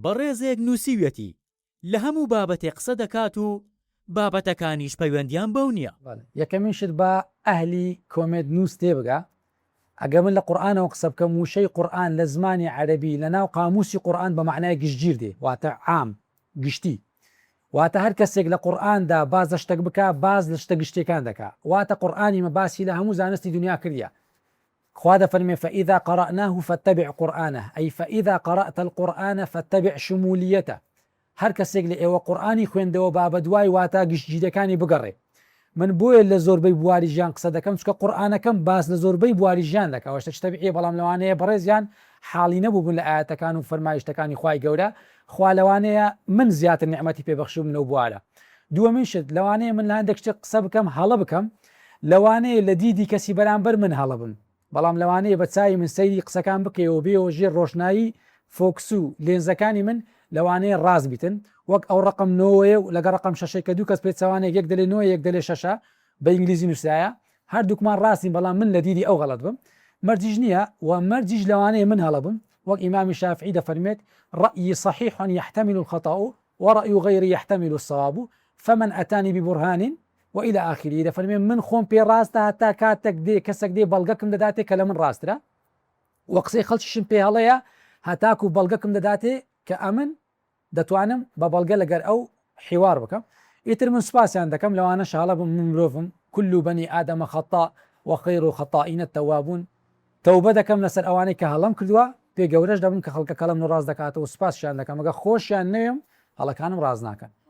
بەڕێزێک نووسیوێتی لە هەموو بابەتێک قسە دەکات و بابەتەکانیش پەیوەندیان بەو نییە. یەکەمین شت بە ئەهلی کۆمێد نووس تێبگا ئەگە من لە قورئانەوە قسە بکەم وشەی قورئان لە زمانی عەرەبی لە ناو قاموسی قورئان بە معنای گشتگیر دێ واتە عام گشتی واتە هەر کەسێک لە قورئاندا باز لە شتێک بکە باز لە شتە گشتیەکان دەکات واتە قورئانی مەباسی لە هەموو زانستی دنیا کردیە. خوا دەفەرمێ فإذا قرأناه فاتبع قرآنه أي فإذا قرأت القرآن فاتبع شموليته. هەر کەسێک لە ئێوە قورئانی خوێندەوە با بە دوای واتە گشتگیرەکانی بگەڕێ. من بۆیە لە زۆربەی بواری ژیان قسە دەکەم چونکە قورئانەکەم باس لە زۆربەی بواری ژیان دەکات وەشتە تەبیعیە بەڵام لەوانەیە بەڕێزیان حاڵی نەبوو بوون لە ئاەتەکان و فەرمایشتەکانی خوای گەورە خوا لەوانەیە من زیاتر نعمەتی پێبەخشوم لەو بوارە. دووەمین شت لەوانەیە من لە هەندێک شتێک قسە بکەم هەڵە بکەم لەوانەیە لە دیدی کەسی بەرامبەر من هەڵە بم بەڵام لەوانەیە بە چای من سەیری قسەکان بکەیەوە بێەوە ژێر ڕۆشنایی فۆکس و لێنزەکانی من لەوانەیە ڕاست بیتن وەک ئەو ڕقم نۆوەیە و لەگە ڕقم شەشەی کە دوو کەس پێچوانێک یەک دەلێ نۆ یەک دەلێ شەشە بە ئینگلیزی نووسایە هەردووکمان ڕاستین بەڵام من لە دیدی ئەو غەڵەت بم مەرجیش نییە و مەرجیش لەوانەیە من هەڵە بم وەک ئیمامی شافعی دەفەرمێت رأيي صحيح يحتمل الخطأ ورأي غيري يحتمل الصواب فمن أتاني ببرهان وإلى آخره دەفەرمێت من خۆم پێ ڕاستە هەتا کاتێک دێ کەسێک دێ بەڵگەکم دەداتێ کە لە من ڕاسترە وە قسەی خەڵکیشم پێ هەڵەیە هەتاکو بەڵگەکم دەداتێ کە ئەمن دەتوانم بە بەڵگە لەگەر ئەو حیوار بکەم. ئیتر من سوپاسیان دەکەم لەوانە شاڵە بم من مرۆڤم كل بني آدم خطاء وخير الخطائين التوابون. تەوبە دەکەم لەسەر ئەوانەی کە هەڵەم کردووە پێ گەورەش دەبم کە خەڵکە کەڵم ڕاست دەکاتەوە سوپاسیان دەکەم ئەگە خۆشیان نەوێم هەڵەکانم ڕاست ناکەن.